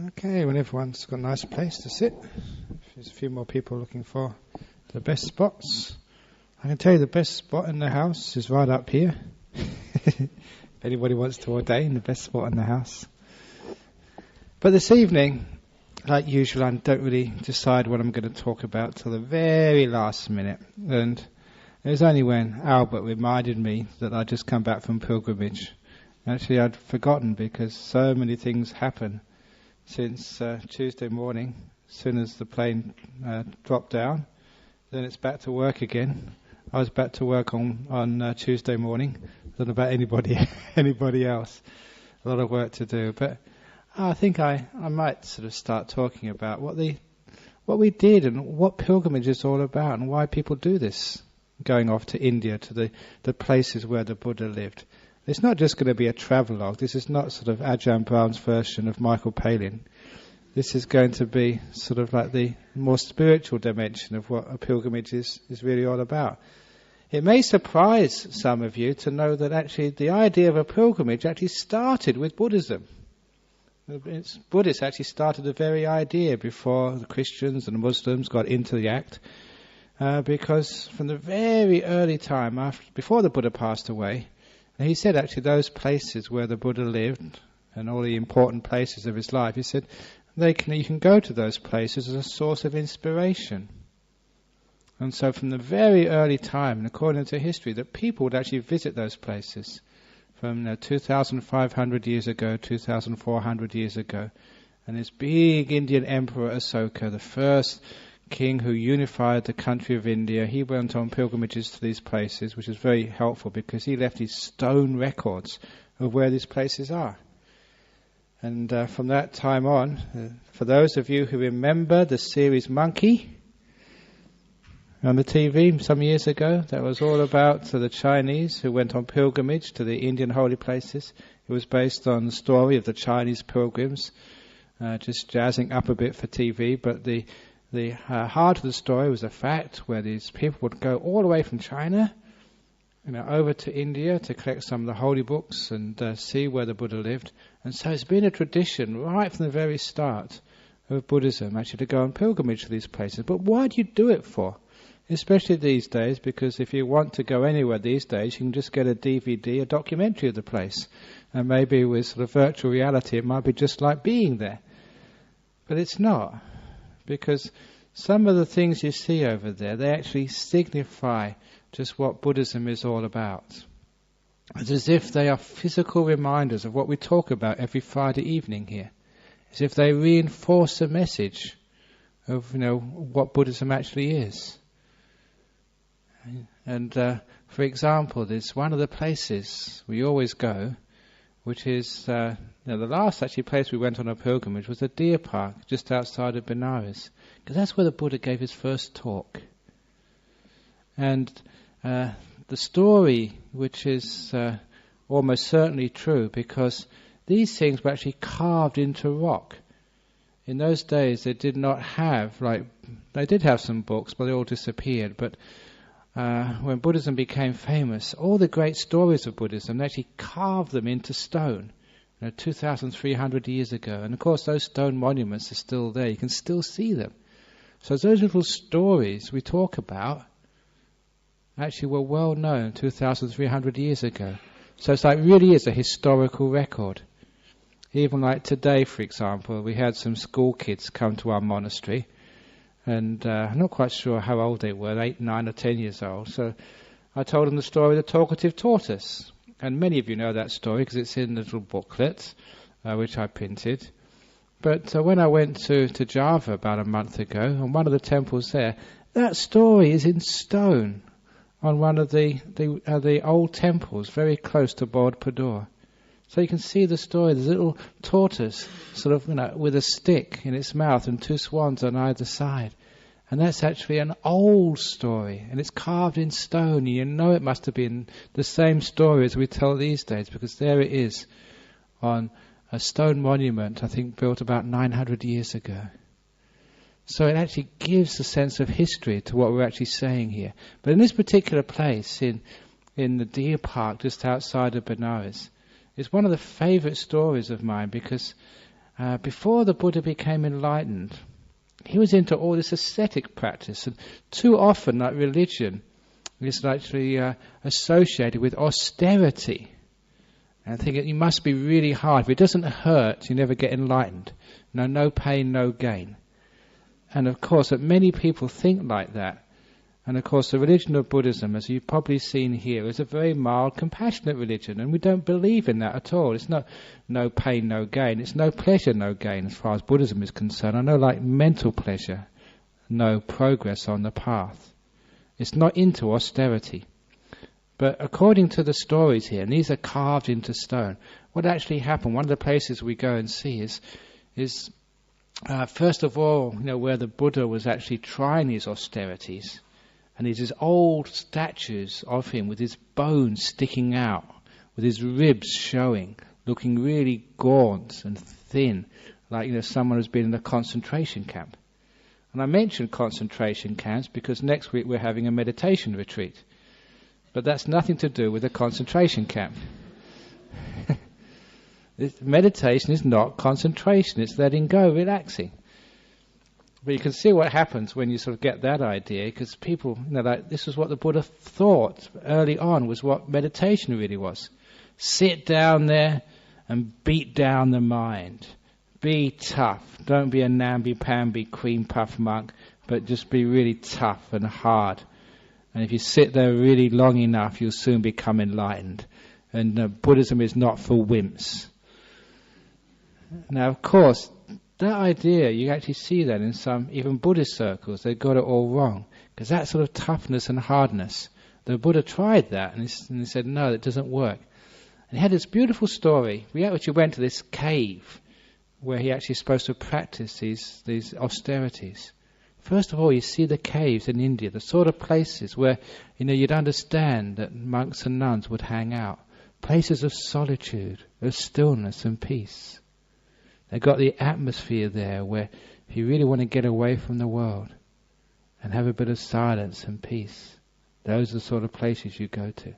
Okay, when everyone's got a nice place to sit, there's a few more people looking for the best spots. I can tell you the best spot in the house is right up here. If anybody wants to ordain, the best spot in the house. But this evening, like usual, I don't really decide what I'm going to talk about till the very last minute. And it was only when Albert reminded me that I'd just come back from pilgrimage. Actually, I'd forgotten because so many things happen since Tuesday morning. As soon as the plane dropped down, then it's back to work again. I was back to work on Tuesday morning. I don't know about anybody else. A lot of work to do. But I think I might sort of start talking about what we did and what pilgrimage is all about and why people do this, going off to India, to the places where the Buddha lived. It's not just going to be a travelogue. This is not sort of Ajahn Brahm's version of Michael Palin. This is going to be sort of like the more spiritual dimension of what a pilgrimage is really all about. It may surprise some of you to know that actually the idea of a pilgrimage actually started with Buddhism. Buddhists actually started the very idea before the Christians and the Muslims got into the act, because from the very early time, before the Buddha passed away, and he said actually those places where the Buddha lived and all the important places of his life, he said you can go to those places as a source of inspiration. And so from the very early time, and according to history, that people would actually visit those places from 2,500 years ago, 2,400 years ago. And this big Indian emperor Asoka, the first king who unified the country of India, he went on pilgrimages to these places, which is very helpful because he left these stone records of where these places are. And from that time on, for those of you who remember the series Monkey on the TV some years ago, that was all about the Chinese who went on pilgrimage to the Indian holy places. It was based on the story of the Chinese pilgrims, just jazzing up a bit for TV, but the heart of the story was a fact where these people would go all the way from China, over to India to collect some of the holy books and see where the Buddha lived. And so it's been a tradition right from the very start of Buddhism actually to go on pilgrimage to these places. But why do you do it for? Especially these days, because if you want to go anywhere these days, you can just get a DVD, a documentary of the place. And maybe with sort of virtual reality, it might be just like being there. But it's not. Because some of the things you see over there, they actually signify just what Buddhism is all about. It's as if they are physical reminders of what we talk about every Friday evening here. As if they reinforce a message of, what Buddhism actually is. And for example, there's one of the places we always go, which is the last actually place we went on a pilgrimage was the deer park just outside of Benares, because that's where the Buddha gave his first talk. And the story, which is almost certainly true, because these things were actually carved into rock. In those days, they did not have they did have some books, but they all disappeared. But when Buddhism became famous, all the great stories of Buddhism, they actually carved them into stone, 2,300 years ago. And of course, those stone monuments are still there. You can still see them. So those little stories we talk about actually were well known 2,300 years ago. So it's really is a historical record. Even like today, for example, we had some school kids come to our monastery. And I'm not quite sure how old they were, 8, 9 or 10 years old. So I told them the story of the talkative tortoise. And many of you know that story because it's in the little booklet, which I printed. But when I went to Java about a month ago, on one of the temples there, that story is in stone on one of the old temples very close to Bodh So you can see the story. There's a little tortoise sort of, with a stick in its mouth and 2 swans on either side. And that's actually an old story. And it's carved in stone. And it must have been the same story as we tell these days, because there it is on a stone monument, I think built about 900 years ago. So it actually gives a sense of history to what we're actually saying here. But in this particular place, in the deer park just outside of Benares, it's one of the favourite stories of mine because before the Buddha became enlightened, he was into all this ascetic practice, and too often, like religion, is actually associated with austerity. And I think it must be really hard. If it doesn't hurt, you never get enlightened. No pain, no gain. And of course, that many people think like that. And of course, the religion of Buddhism, as you've probably seen here, is a very mild, compassionate religion. And we don't believe in that at all. It's not no pain, no gain. It's no pleasure, no gain, as far as Buddhism is concerned. I know, like mental pleasure, no progress on the path. It's not into austerity. But according to the stories here, and these are carved into stone, what actually happened, one of the places we go and see is first of all, where the Buddha was actually trying these austerities. And there's these old statues of him with his bones sticking out, with his ribs showing, looking really gaunt and thin, like someone who's been in a concentration camp. And I mentioned concentration camps because next week we're having a meditation retreat. But that's nothing to do with a concentration camp. Meditation is not concentration, it's letting go, relaxing. But you can see what happens when you sort of get that idea, because people, like this was what the Buddha thought early on, was what meditation really was. Sit down there and beat down the mind. Be tough. Don't be a namby-pamby cream puff monk, but just be really tough and hard. And if you sit there really long enough, you'll soon become enlightened. And Buddhism is not for wimps. Now, of course, that idea, you actually see that in some, even Buddhist circles, they got it all wrong. Because that sort of toughness and hardness, the Buddha tried that, and he said, no, that doesn't work. And he had this beautiful story. We actually went to this cave where he actually is supposed to practice these austerities. First of all, you see the caves in India, the sort of places where, you'd understand that monks and nuns would hang out. Places of solitude, of stillness and peace. They've got the atmosphere there where if you really want to get away from the world and have a bit of silence and peace, those are the sort of places you go to.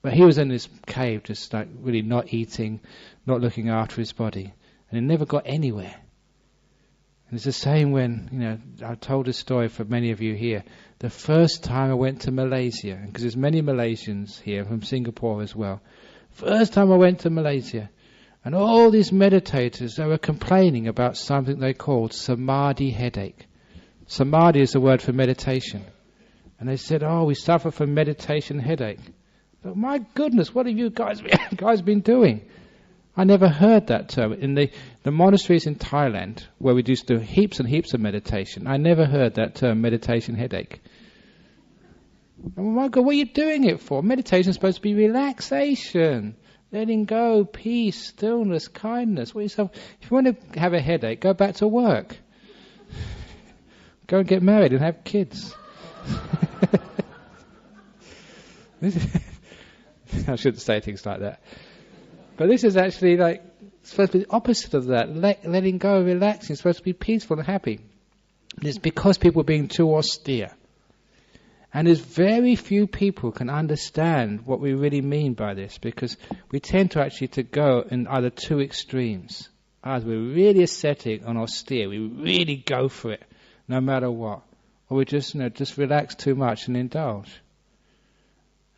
But he was in this cave just like really not eating, not looking after his body, and he never got anywhere. And it's the same when, I've told this story for many of you here. The first time I went to Malaysia, because there's many Malaysians here, from Singapore as well. First time I went to Malaysia, and all these meditators, they were complaining about something they called samadhi headache. Samadhi is the word for meditation. And they said, we suffer from meditation headache. But my goodness, what have you guys been doing? I never heard that term. In the monasteries in Thailand, where we used to do heaps and heaps of meditation, I never heard that term, meditation headache. Oh my God, what are you doing it for? Meditation is supposed to be relaxation, letting go, peace, stillness, kindness. If you want to have a headache, go back to work. Go and get married and have kids. I shouldn't say things like that. But this is actually supposed to be the opposite of that. Letting go, relaxing, it's supposed to be peaceful and happy. And it's because people are being too austere. And there's very few people can understand what we really mean by this, because we tend to actually to go in either two extremes. Either we're really ascetic and austere, we really go for it, no matter what. Or we just relax too much and indulge.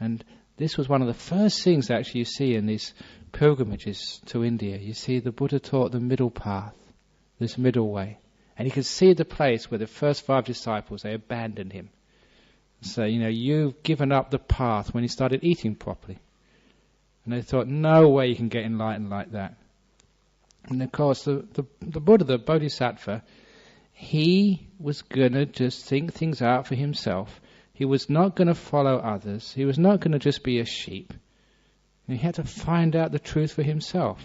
And this was one of the first things actually you see in these pilgrimages to India. You see the Buddha taught the middle path, this middle way. And you can see the place where the first 5 disciples, they abandoned him. So, you've given up the path when he started eating properly. And they thought, no way you can get enlightened like that. And of course, the Buddha, the Bodhisattva, he was going to just think things out for himself. He was not going to follow others. He was not going to just be a sheep. He had to find out the truth for himself.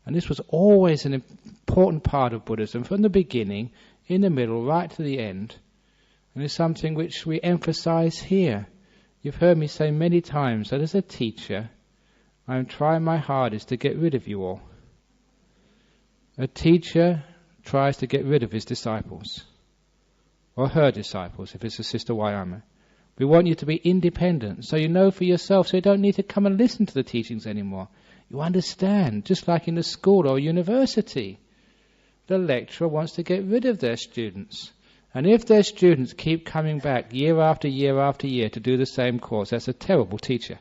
And this was always an important part of Buddhism, from the beginning, in the middle, right to the end. And it's something which we emphasize here. You've heard me say many times that as a teacher, I'm trying my hardest to get rid of you all. A teacher tries to get rid of his disciples, or her disciples, if it's a Sister Wayama. We want you to be independent, so you know for yourself, so you don't need to come and listen to the teachings anymore. You understand, just like in a school or university. The lecturer wants to get rid of their students. And if their students keep coming back year after year after year to do the same course, that's a terrible teacher.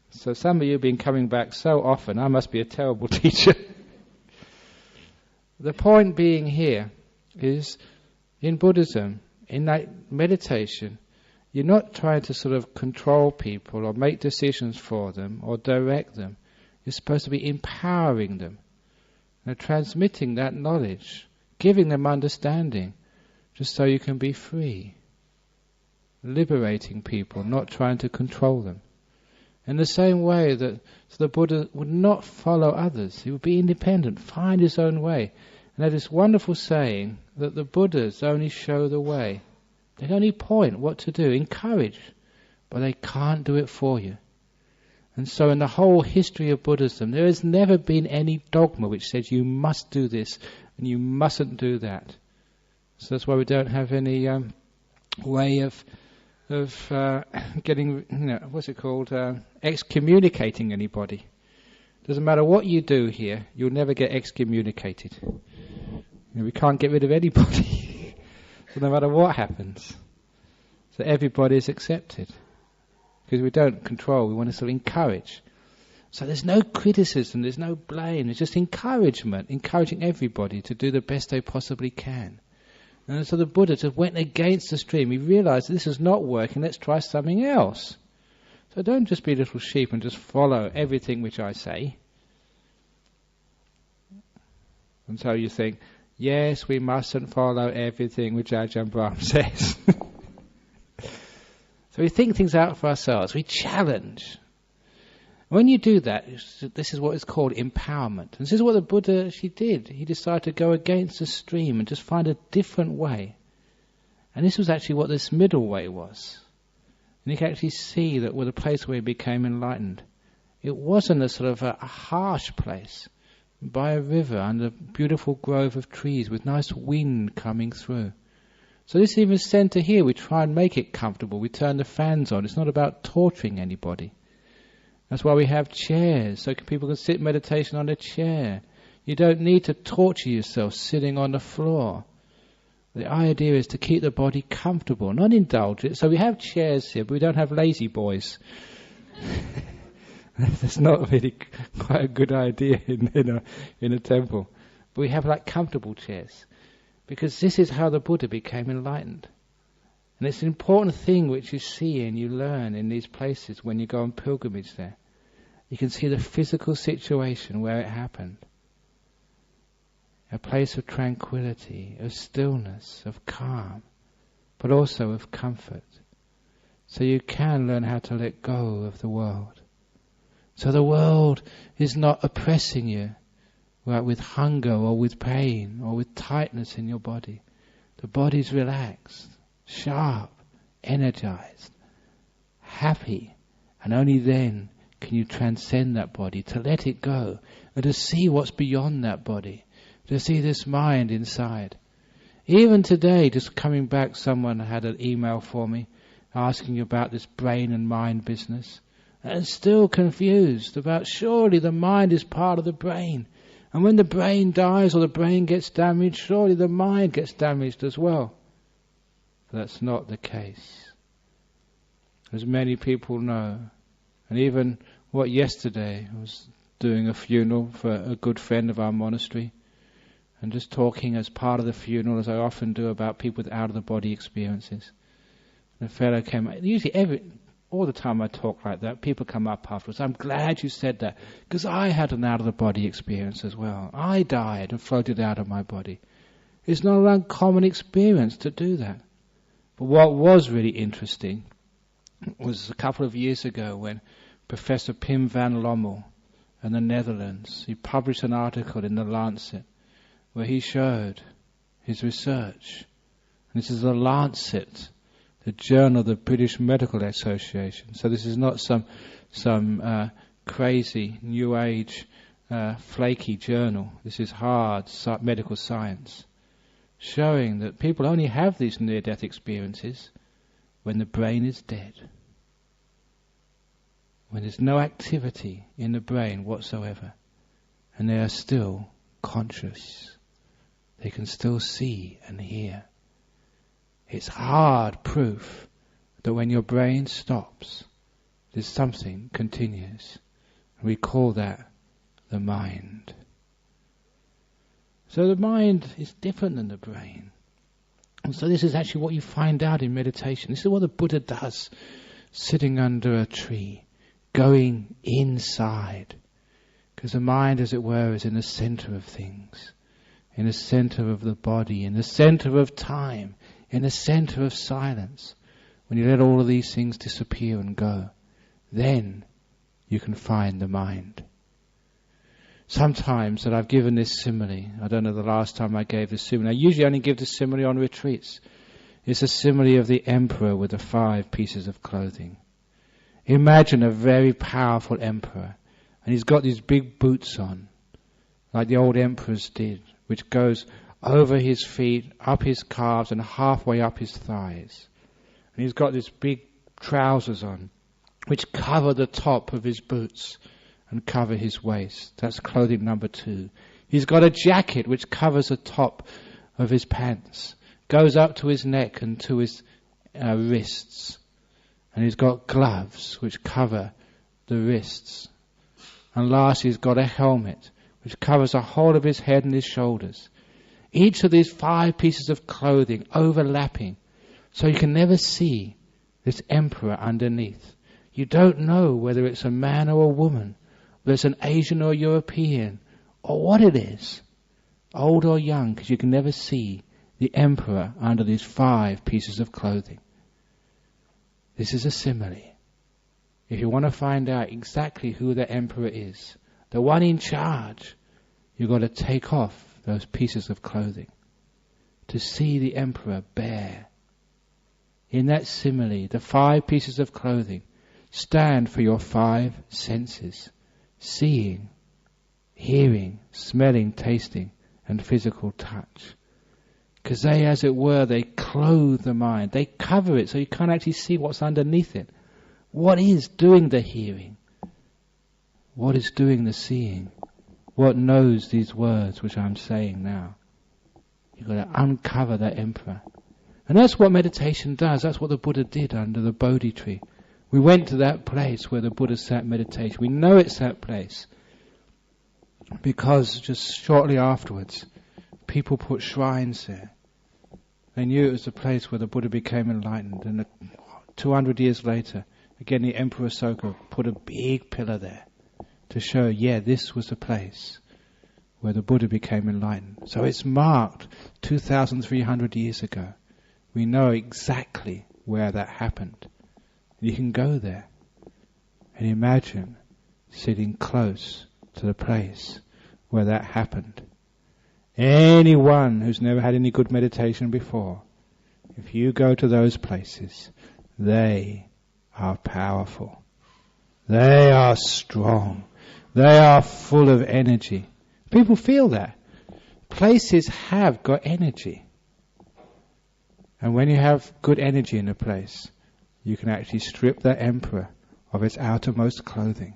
So some of you have been coming back so often, I must be a terrible teacher. The point being here is, in Buddhism, in that meditation, you're not trying to sort of control people or make decisions for them or direct them. You're supposed to be empowering them, transmitting that knowledge, giving them understanding, just so you can be free, liberating people, not trying to control them. In the same way that the Buddha would not follow others, he would be independent, find his own way. And that is wonderful saying that the Buddhas only show the way. They only point what to do, encourage, but they can't do it for you. And so in the whole history of Buddhism, there has never been any dogma which says you must do this and you mustn't do that. So that's why we don't have any way of getting, excommunicating anybody. Doesn't matter what you do here, you'll never get excommunicated. We can't get rid of anybody. So no matter what happens. So everybody is accepted. Because we don't control, we want to sort of encourage. So there's no criticism, there's no blame, there's just encouragement, encouraging everybody to do the best they possibly can. And so the Buddha just went against the stream. He realized this is not working, let's try something else. So don't just be a little sheep and just follow everything which I say. And so you think, yes, we mustn't follow everything which Ajahn Brahm says. So we think things out for ourselves, we challenge. When you do that, this is what is called empowerment. And this is what the Buddha actually did. He decided to go against the stream and just find a different way. And this was actually what this middle way was. And you can actually see that with a place where he became enlightened. It wasn't a sort of a harsh place, by a river under a beautiful grove of trees with nice wind coming through. So this even centre here, we try and make it comfortable. We turn the fans on. It's not about torturing anybody. That's why we have chairs, so people can sit in meditation on a chair. You don't need to torture yourself sitting on the floor. The idea is to keep the body comfortable, not indulge it. So we have chairs here, but we don't have lazy boys. That's not really quite a good idea in a temple. But we have like comfortable chairs. Because this is how the Buddha became enlightened. And it's an important thing which you see and you learn in these places when you go on pilgrimage there. You can see the physical situation where it happened. A place of tranquility, of stillness, of calm, but also of comfort. So you can learn how to let go of the world. So the world is not oppressing you, with hunger or with pain or with tightness in your body. The body's relaxed, sharp, energized, happy, and only then can you transcend that body, to let it go, and to see what's beyond that body, to see this mind inside. Even today, just coming back, someone had an email for me asking about this brain and mind business, and still confused about surely the mind is part of the brain. And when the brain dies or the brain gets damaged, surely the mind gets damaged as well. But that's not the case. As many people know, and even yesterday I was doing a funeral for a good friend of our monastery, and just talking as part of the funeral, as I often do, about people with out-of-the-body experiences. And a fellow came, usually all the time I talk like that, people come up afterwards. I'm glad you said that, because I had an out-of-the-body experience as well. I died and floated out of my body. It's not an uncommon experience to do that. But what was really interesting was a couple of years ago when Professor Pim van Lommel in the Netherlands, he published an article in the Lancet where he showed his research. And this is the Lancet, the journal of the British Medical Association. So this is not some crazy New Age flaky journal. This is hard medical science, showing that people only have these near-death experiences when the brain is dead. when there's no activity in the brain whatsoever, and they are still conscious. They can still see and hear. It's hard proof that when your brain stops, there's something continues. We call that the mind. So the mind is different than the brain. And so this is actually what you find out in meditation. This is what the Buddha does, sitting under a tree, going inside. Because the mind, as it were, is in the center of things, in the center of the body, in the center of time, in the center of silence. When you let all of these things disappear and go, then you can find the mind. Sometimes that I've given this simile, I don't know the last time I gave this simile, I usually only give this simile on retreats. It's a simile of the emperor with the 5 pieces of clothing. Imagine a very powerful emperor, and he's got these big boots on, like the old emperors did, which goes over his feet, up his calves, and halfway up his thighs. And he's got these big trousers on, which cover the top of his boots and cover his waist. That's clothing number 2. He's got a jacket which covers the top of his pants, goes up to his neck and to his wrists. And he's got gloves which cover the wrists. And lastly, he's got a helmet which covers the whole of his head and his shoulders. Each of these 5 pieces of clothing overlapping, so you can never see this emperor underneath. You don't know whether it's a man or a woman, whether it's an Asian or European, or what it is, old or young, because you can never see the emperor under these 5 pieces of clothing. This is a simile. If you want to find out exactly who the emperor is, the one in charge, you've got to take off those pieces of clothing to see the emperor bare. In that simile, the 5 pieces of clothing stand for your 5 senses: seeing, hearing, smelling, tasting, and physical touch. Because they, as it were, they clothe the mind. They cover it so you can't actually see what's underneath it. What is doing the hearing? What is doing the seeing? What knows these words which I'm saying now? You've got to uncover that emperor. And that's what meditation does. That's what the Buddha did under the Bodhi tree. We went to that place where the Buddha sat meditation. We know it's that place because just shortly afterwards, people put shrines there. They knew it was the place where the Buddha became enlightened. And 200 years later, again the Emperor Asoka put a big pillar there to show, this was the place where the Buddha became enlightened. So it's marked 2,300 years ago. We know exactly where that happened. You can go there and imagine sitting close to the place where that happened. Anyone who's never had any good meditation before, if you go to those places, they are powerful. They are strong. They are full of energy. People feel that. Places have got energy. And when you have good energy in a place, you can actually strip that emperor of its outermost clothing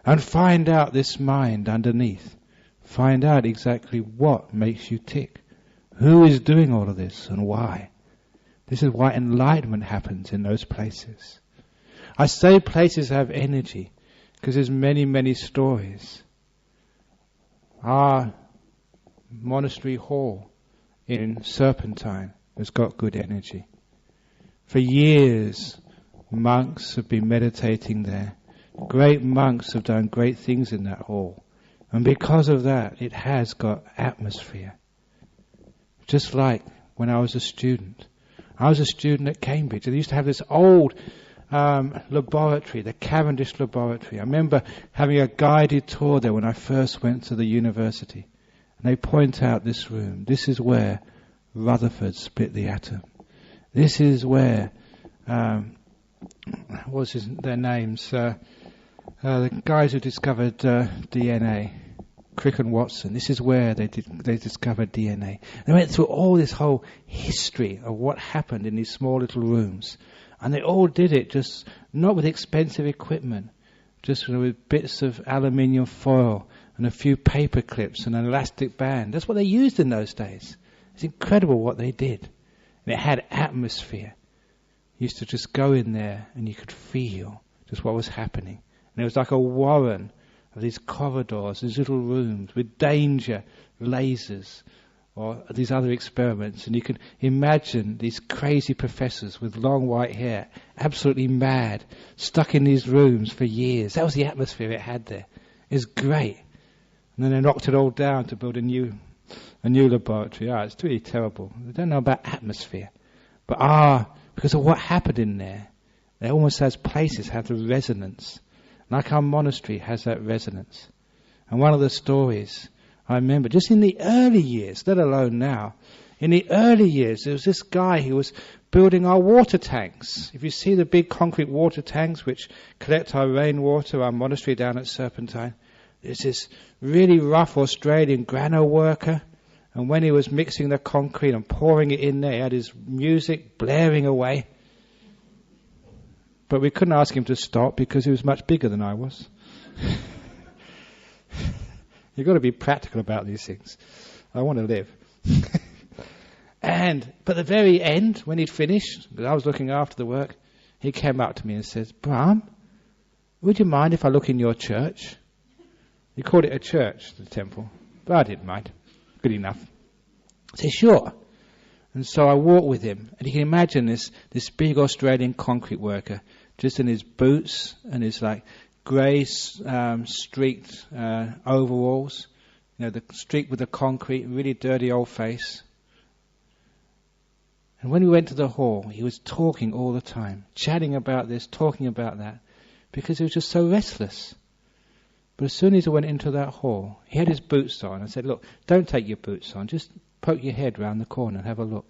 and find out this mind underneath. Find out exactly what makes you tick. Who is doing all of this and why? This is why enlightenment happens in those places. I say places have energy because there's many, many stories. Our monastery hall in Serpentine has got good energy. For years, monks have been meditating there. Great monks have done great things in that hall. And because of that, it has got atmosphere. Just like when I was a student. I was a student at Cambridge. They used to have this old laboratory, the Cavendish laboratory. I remember having a guided tour there when I first went to the university. And they point out this room. This is where Rutherford split the atom. This is where, what's their names? The guys who discovered DNA, Crick and Watson. This is where they discovered DNA. They went through all this whole history of what happened in these small little rooms. And they all did it just not with expensive equipment, just with bits of aluminium foil and a few paper clips and an elastic band. That's what they used in those days. It's incredible what they did. And it had atmosphere. You used to just go in there and you could feel just what was happening. And it was like a warren of these corridors, these little rooms with danger, lasers, or these other experiments. And you could imagine these crazy professors with long white hair, absolutely mad, stuck in these rooms for years. That was the atmosphere it had there. It was great. And then they knocked it all down to build a new laboratory. It's really terrible. They don't know about atmosphere. But because of what happened in there, it almost has places have the resonance. Like our monastery has that resonance. And one of the stories I remember, just in the early years, let alone now, in the early years, there was this guy who was building our water tanks. If you see the big concrete water tanks which collect our rainwater, our monastery down at Serpentine, there's this really rough Australian grano worker, and when he was mixing the concrete and pouring it in there, he had his music blaring away. But we couldn't ask him to stop because he was much bigger than I was. You've got to be practical about these things. I want to live. But at the very end, when he'd finished, because I was looking after the work, he came up to me and said, "Brahm, would you mind if I look in your church?" He called it a church, the temple. But I didn't mind. Good enough. I said, "Sure." And so I walked with him. And you can imagine this big Australian concrete worker, just in his boots and his grey streaked overalls, the streaked with the concrete, really dirty old face. And when we went to the hall, he was talking all the time, chatting about this, talking about that, because he was just so restless. But as soon as I went into that hall, he had his boots on. I said, "Look, don't take your boots on, just poke your head round the corner and have a look."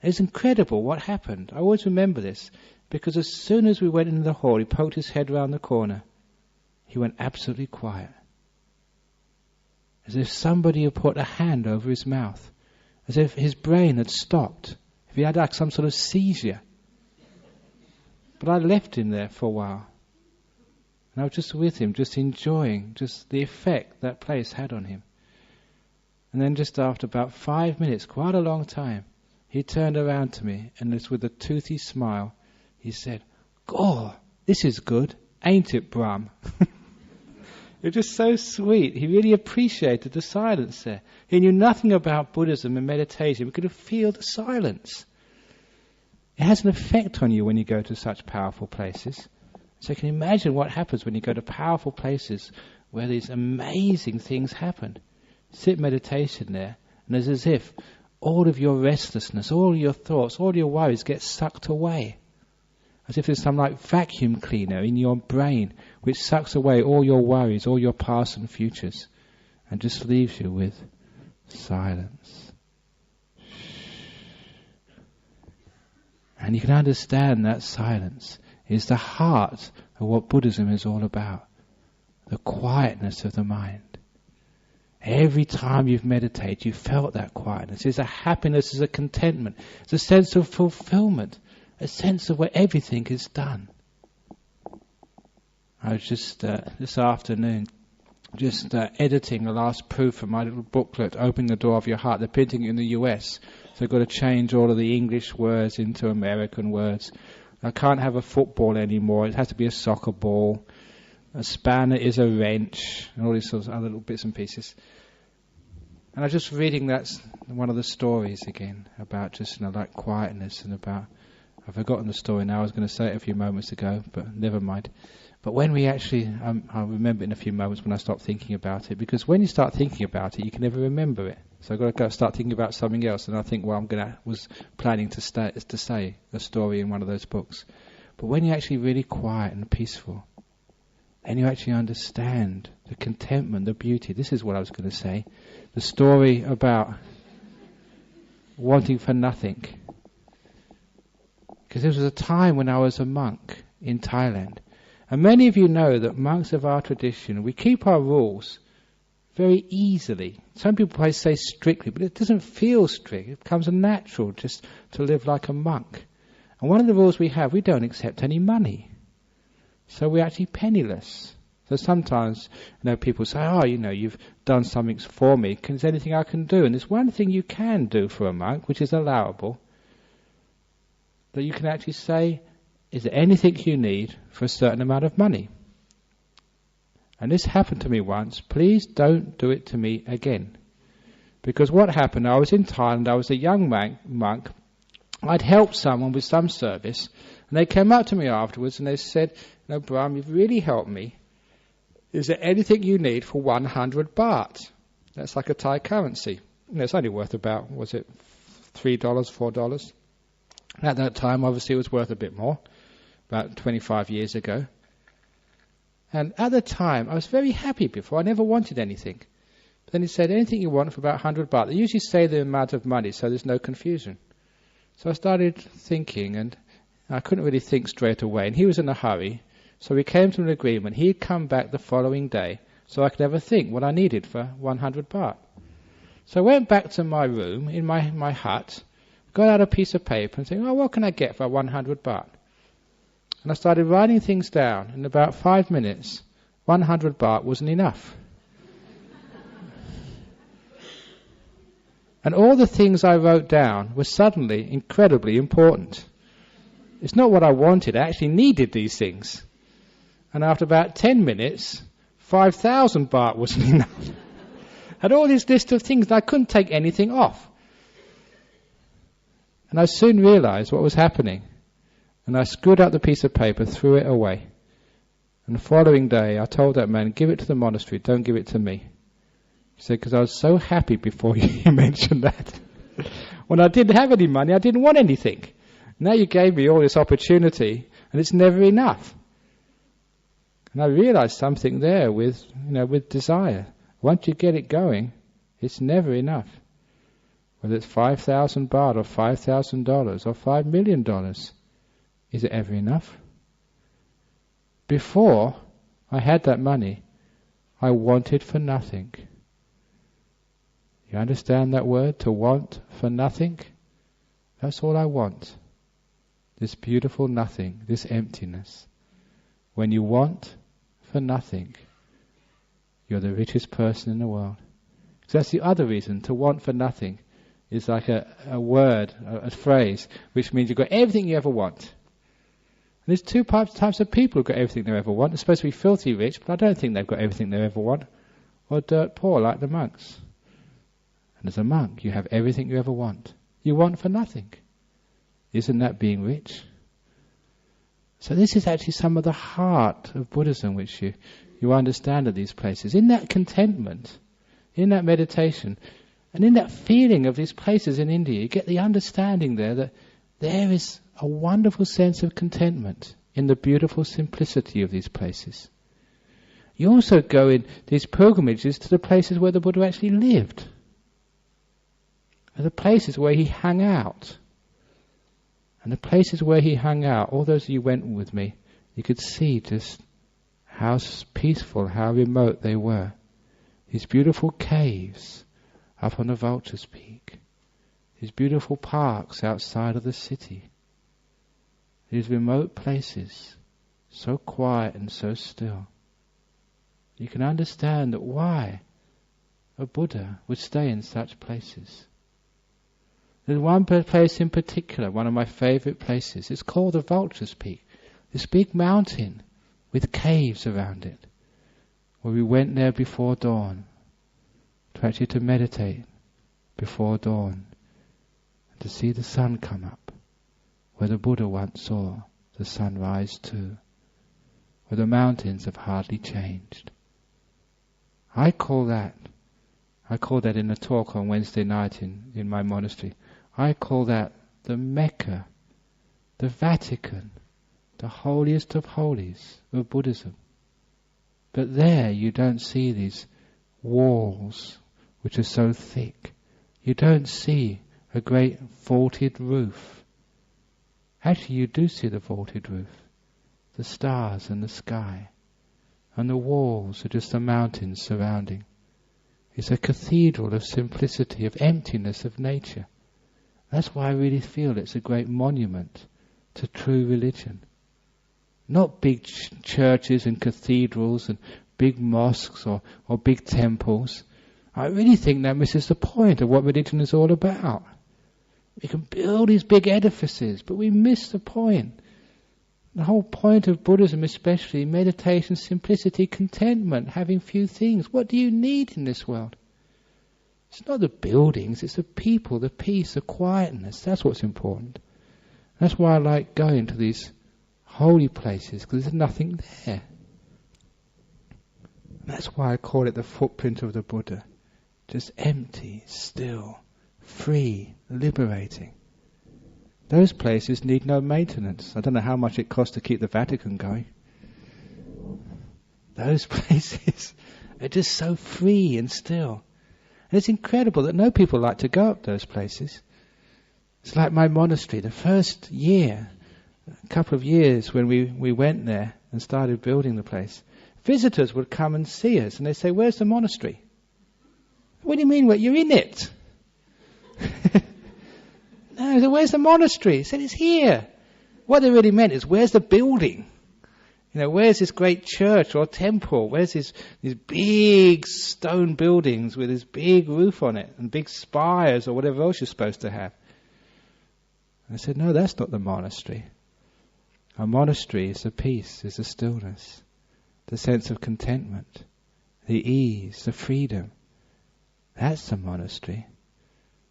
It's incredible what happened. I always remember this, because as soon as we went into the hall, he poked his head round the corner. He went absolutely quiet. As if somebody had put a hand over his mouth. As if his brain had stopped. If he had some sort of seizure. But I left him there for a while. And I was just with him, just enjoying just the effect that place had on him. And then just after about 5 minutes, quite a long time, he turned around to me and with a toothy smile, he said, "God, this is good, ain't it, Brahm?" It was just so sweet. He really appreciated the silence there. He knew nothing about Buddhism and meditation. We could feel the silence. It has an effect on you when you go to such powerful places. So you can imagine what happens when you go to powerful places where these amazing things happen. Sit meditation there, and it's as if all of your restlessness, all your thoughts, all your worries get sucked away. As if there's some vacuum cleaner in your brain which sucks away all your worries, all your past and futures, and just leaves you with silence. And you can understand that silence is the heart of what Buddhism is all about. The quietness of the mind. Every time you've meditated, you've felt that quietness. It's a happiness, it's a contentment, it's a sense of fulfillment, a sense of where everything is done. I was just this afternoon editing the last proof for my little booklet, Opening the Door of Your Heart. They're printing it in the US, so I've got to change all of the English words into American words. I can't have a football anymore, it has to be a soccer ball. A spanner is a wrench, and all these sorts of other little bits and pieces. And I was just reading that's one of the stories again, about just quietness and about, I've forgotten the story now, I was going to say it a few moments ago, but never mind. But when we actually, I'll remember it in a few moments when I stop thinking about it, because when you start thinking about it, you can never remember it. So I've got to go start thinking about something else, and I think, was planning to say a story in one of those books. But when you're actually really quiet and peaceful, and you actually understand the contentment, the beauty. This is what I was going to say. The story about wanting for nothing. Because there was a time when I was a monk in Thailand. And many of you know that monks of our tradition, we keep our rules very easily. Some people say strictly, but it doesn't feel strict. It becomes natural just to live like a monk. And one of the rules we have, we don't accept any money. So we're actually penniless. So sometimes, people say, you've done something for me. Is there anything I can do? And there's one thing you can do for a monk, which is allowable, that you can actually say, is there anything you need for a certain amount of money? And this happened to me once. Please don't do it to me again. Because what happened, I was in Thailand, I was a young monk. I'd helped someone with some service, and they came up to me afterwards and they said, Brahm, you've really helped me. Is there anything you need for 100 baht? That's like a Thai currency. It's only worth about, was it $3, $4? At that time, obviously, it was worth a bit more, about 25 years ago. And at the time, I was very happy before. I never wanted anything. But then he said, anything you want for about 100 baht. They usually say the amount of money, so there's no confusion. So I started thinking, and I couldn't really think straight away. And he was in a hurry. So we came to an agreement. He'd come back the following day, so I could have a think what I needed for 100 baht. So I went back to my room, in my hut, got out a piece of paper and said, what can I get for 100 baht? And I started writing things down. In about 5 minutes, 100 baht wasn't enough. And all the things I wrote down were suddenly incredibly important. It's not what I wanted. I actually needed these things. And after about 10 minutes, 5,000 baht wasn't enough. I had all this list of things, and I couldn't take anything off. And I soon realized what was happening. And I screwed up the piece of paper, threw it away. And the following day, I told that man, give it to the monastery, don't give it to me. He said, because I was so happy before you mentioned that. When I didn't have any money, I didn't want anything. Now you gave me all this opportunity, and it's never enough. And I realized something there with desire. Once you get it going, it's never enough. Whether it's 5,000 baht or $5,000 or $5 million, is it ever enough? Before I had that money, I wanted for nothing. You understand that word? To want for nothing? That's all I want. This beautiful nothing, this emptiness. When you want for nothing, you're the richest person in the world. So that's the other reason. To want for nothing is like a word, a phrase, which means you've got everything you ever want. And there's two types of people who've got everything they ever want. They're supposed to be filthy rich, but I don't think they've got everything they ever want. Or dirt poor, like the monks. And as a monk, you have everything you ever want. You want for nothing. Isn't that being rich? So this is actually some of the heart of Buddhism which you understand at these places. In that contentment, in that meditation, and in that feeling of these places in India, you get the understanding there that there is a wonderful sense of contentment in the beautiful simplicity of these places. You also go in these pilgrimages to the places where the Buddha actually lived. And the places where he hung out. And the places where he hung out, all those of you went with me, you could see just how peaceful, how remote they were. These beautiful caves up on the Vulture's Peak. These beautiful parks outside of the city. These remote places, so quiet and so still. You can understand that why a Buddha would stay in such places. There's one place in particular, one of my favorite places. It's called the Vulture's Peak. This big mountain with caves around it. Where we went there before dawn. To meditate before dawn. And to see the sun come up. Where the Buddha once saw the sun rise too. Where the mountains have hardly changed. I call that in a talk on Wednesday night in my monastery. I call that the Mecca, the Vatican, the holiest of holies of Buddhism. But there you don't see these walls which are so thick. You don't see a great vaulted roof. Actually you do see the vaulted roof, the stars and the sky, and the walls are just the mountains surrounding. It's a cathedral of simplicity, of emptiness, of nature. That's why I really feel it's a great monument to true religion. Not big churches and cathedrals and big mosques or big temples. I really think that misses the point of what religion is all about. We can build these big edifices, but we miss the point. The whole point of Buddhism, especially meditation, simplicity, contentment, having few things. What do you need in this world? It's not the buildings, it's the people, the peace, the quietness. That's what's important. That's why I like going to these holy places, because there's nothing there. That's why I call it the footprint of the Buddha. Just empty, still, free, liberating. Those places need no maintenance. I don't know how much it costs to keep the Vatican going. Those places are just so free and still. And it's incredible that no people like to go up those places. It's like my monastery. The first year, a couple of years when we went there and started building the place, visitors would come and see us and they'd say, "Where's the monastery?" "What do you mean? You're in it." "No, so where's the monastery?" I said, "It's here." What they really meant is, where's the building? Where's this great church or temple? Where's these big stone buildings with this big roof on it and big spires or whatever else you're supposed to have? And I said, "No, that's not the monastery. A monastery is the peace, is the stillness, the sense of contentment, the ease, the freedom. That's the monastery.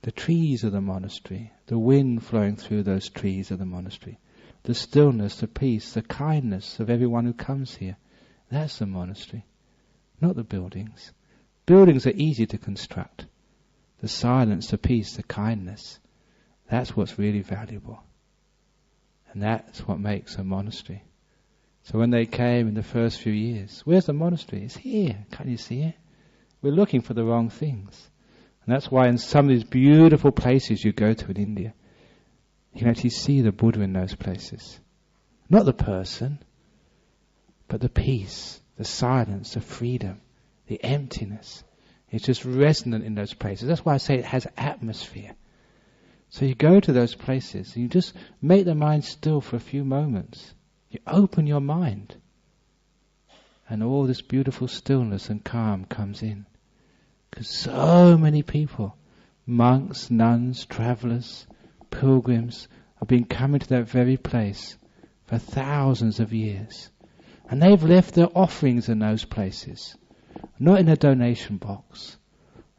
The trees are the monastery, the wind flowing through those trees are the monastery. The stillness, the peace, the kindness of everyone who comes here. That's the monastery, not the buildings. Buildings are easy to construct. The silence, the peace, the kindness, that's what's really valuable. And that's what makes a monastery. So when they came in the first few years, where's the monastery? It's here. Can't you see it? We're looking for the wrong things. And that's why in some of these beautiful places you go to in India, you can actually see the Buddha in those places. Not the person, but the peace, the silence, the freedom, the emptiness. It's just resonant in those places. That's why I say it has atmosphere. So you go to those places and you just make the mind still for a few moments. You open your mind. And all this beautiful stillness and calm comes in. Because so many people, monks, nuns, travellers, pilgrims, have been coming to that very place for thousands of years. And they've left their offerings in those places. Not in a donation box.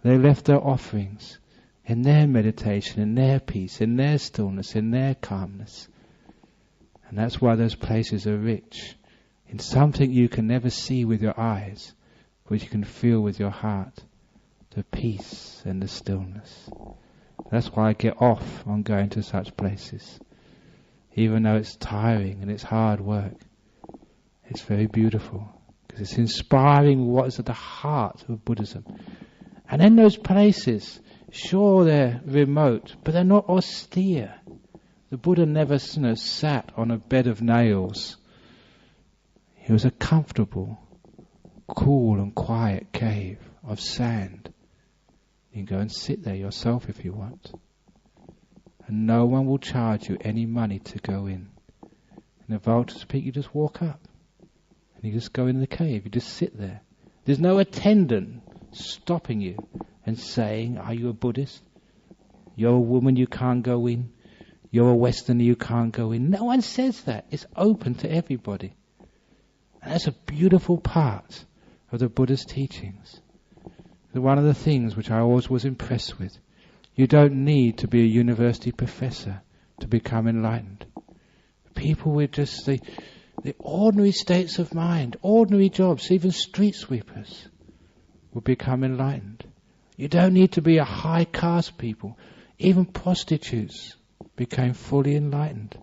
They left their offerings in their meditation, in their peace, in their stillness, in their calmness. And that's why those places are rich in something you can never see with your eyes, but you can feel with your heart. The peace and the stillness. That's why I get off on going to such places. Even though it's tiring and it's hard work, it's very beautiful. Because it's inspiring what is at the heart of Buddhism. And in those places, sure they're remote, but they're not austere. The Buddha never sat on a bed of nails. He was a comfortable, cool and quiet cave of sand. You can go and sit there yourself if you want. And no one will charge you any money to go in. In the Vulture's Peak, you just walk up. And you just go in the cave. You just sit there. There's no attendant stopping you and saying, "Are you a Buddhist? You're a woman, you can't go in. You're a Westerner, you can't go in." No one says that. It's open to everybody. And that's a beautiful part of the Buddha's teachings. One of the things which I always was impressed with, you don't need to be a university professor to become enlightened. People with just the ordinary states of mind, ordinary jobs, even street sweepers, will become enlightened. You don't need to be a high caste people. Even prostitutes became fully enlightened.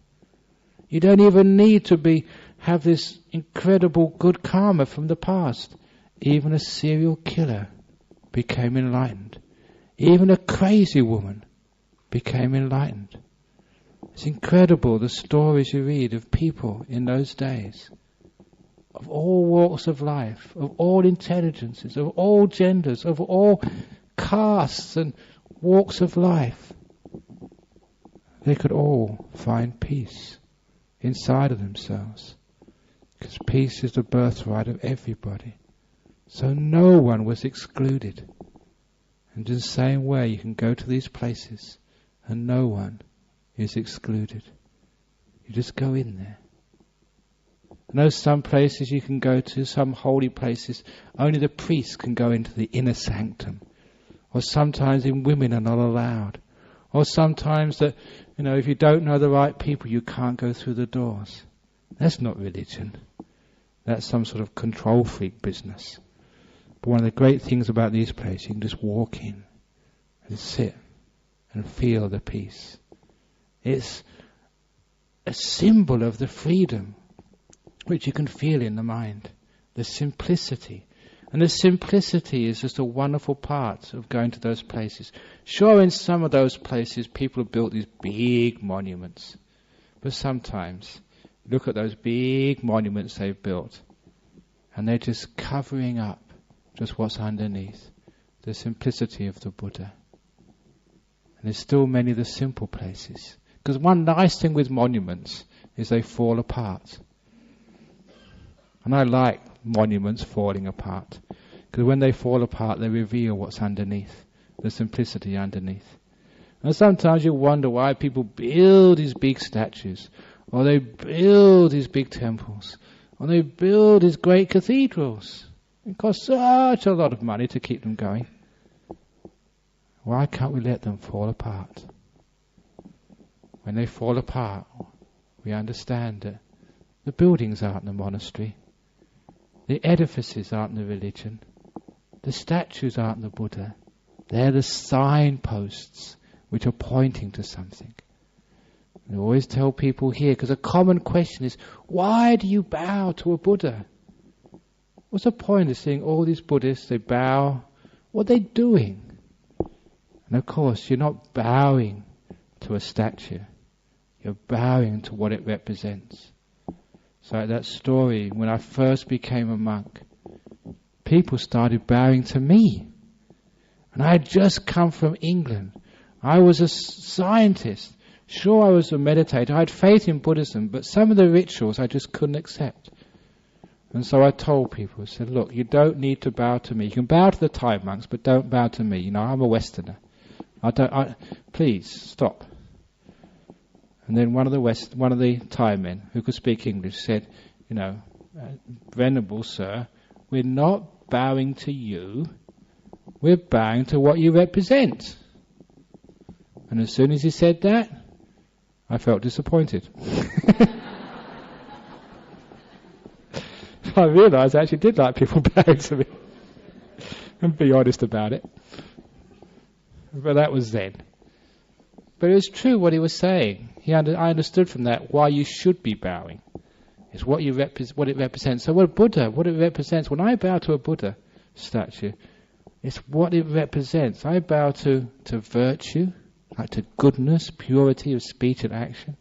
You don't even need to have this incredible good karma from the past. Even a serial killer became enlightened. Even a crazy woman became enlightened. It's incredible the stories you read of people in those days, of all walks of life, of all intelligences, of all genders, of all castes and walks of life. They could all find peace inside of themselves. Because peace is the birthright of everybody. So no one was excluded. And in the same way, you can go to these places and no one is excluded. You just go in there. I know some places you can go to, some holy places, only the priest can go into the inner sanctum. Or sometimes even women are not allowed. Or sometimes that, if you don't know the right people, you can't go through the doors. That's not religion. That's some sort of control freak business. But one of the great things about these places, you can just walk in and sit and feel the peace. It's a symbol of the freedom which you can feel in the mind. The simplicity. And the simplicity is just a wonderful part of going to those places. Sure, in some of those places people have built these big monuments. But sometimes, look at those big monuments they've built. And they're just covering up just what's underneath. The simplicity of the Buddha. And there's still many of the simple places. Because one nice thing with monuments is they fall apart. And I like monuments falling apart. Because when they fall apart, they reveal what's underneath. The simplicity underneath. And sometimes you wonder why people build these big statues. Or they build these big temples. Or they build these great cathedrals. It costs such a lot of money to keep them going. Why can't we let them fall apart? When they fall apart, we understand that the buildings aren't the monastery. The edifices aren't the religion. The statues aren't the Buddha. They're the signposts which are pointing to something. I always tell people here, because a common question is, why do you bow to a Buddha? What's the point of seeing all these Buddhists, they bow? What are they doing? And of course, you're not bowing to a statue. You're bowing to what it represents. So like that story, when I first became a monk, people started bowing to me. And I had just come from England. I was a scientist. Sure, I was a meditator. I had faith in Buddhism, but some of the rituals I just couldn't accept. And so I told people, I said, look, you don't need to bow to me. You can bow to the Thai monks, but don't bow to me. I'm a Westerner. Please, stop. And then one of the Thai men who could speak English said, Venerable Sir, we're not bowing to you. We're bowing to what you represent. And as soon as he said that, I felt disappointed. I realised I actually did like people bowing to me. And be honest about it. But that was then. But it was true what he was saying. I understood from that why you should be bowing. It's what it represents. So what it represents, when I bow to a Buddha statue, it's what it represents. I bow to virtue, like to goodness, purity of speech and action.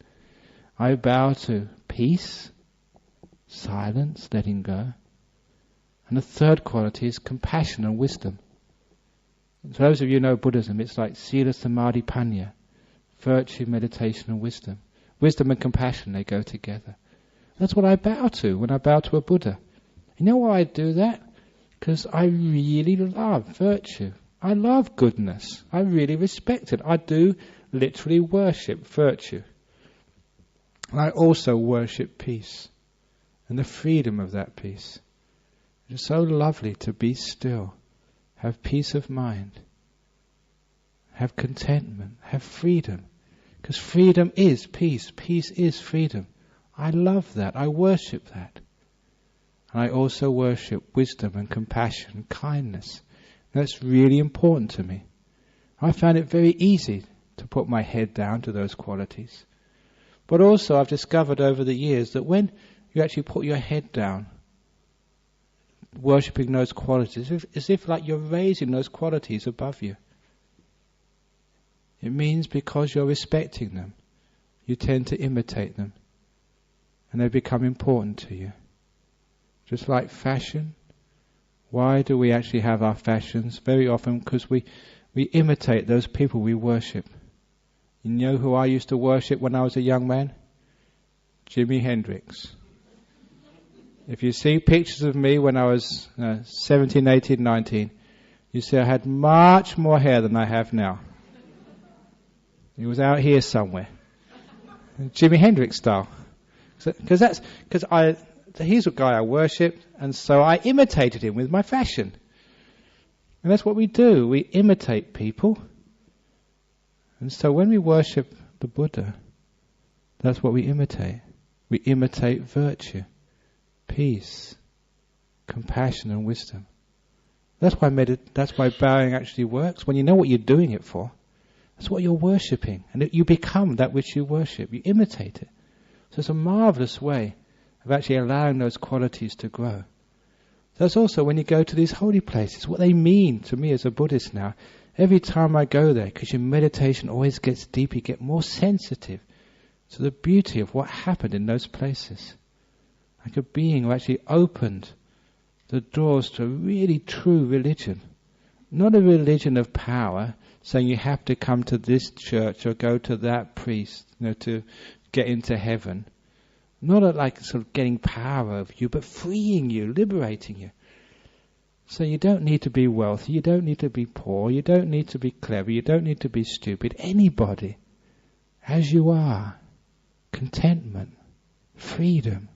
I bow to peace, silence, letting go. And the third quality is compassion and wisdom. For those of you who know Buddhism, it's like sila, samadhi, panya. Virtue, meditation and wisdom. Wisdom and compassion, they go together. That's what I bow to when I bow to a Buddha. You know why I do that? Because I really love virtue. I love goodness. I really respect it. I do literally worship virtue. And I also worship peace and the freedom of that peace. It is so lovely to be still, have peace of mind, have contentment, have freedom. Because freedom is peace. Peace is freedom. I love that. I worship that. And I also worship wisdom and compassion, kindness. That's really important to me. I found it very easy to put my head down to those qualities. But also I've discovered over the years that when you actually put your head down, worshipping those qualities, it's as if like you're raising those qualities above you. It means because you're respecting them, you tend to imitate them. And they become important to you. Just like fashion. Why do we actually have our fashions? Very often because we imitate those people we worship. You know who I used to worship when I was a young man? Jimi Hendrix. If you see pictures of me when I was 17, 18, 19, you see I had much more hair than I have now. It was out here somewhere. Jimi Hendrix style. Because he's a guy I worshipped, and so I imitated him with my fashion. And that's what we do. We imitate people. And so when we worship the Buddha, that's what we imitate. We imitate virtue, peace, compassion and wisdom. That's why bowing actually works. When you know what you're doing it for, that's what you're worshipping. And you become that which you worship. You imitate it. So it's a marvelous way of actually allowing those qualities to grow. That's also when you go to these holy places, what they mean to me as a Buddhist now. Every time I go there, because your meditation always gets deeper, you get more sensitive to the beauty of what happened in those places. Like a being who actually opened the doors to a really true religion. Not a religion of power, saying you have to come to this church or go to that priest, to get into heaven. Not like sort of getting power over you, but freeing you, liberating you. So you don't need to be wealthy, you don't need to be poor, you don't need to be clever, you don't need to be stupid. Anybody, as you are, contentment, freedom,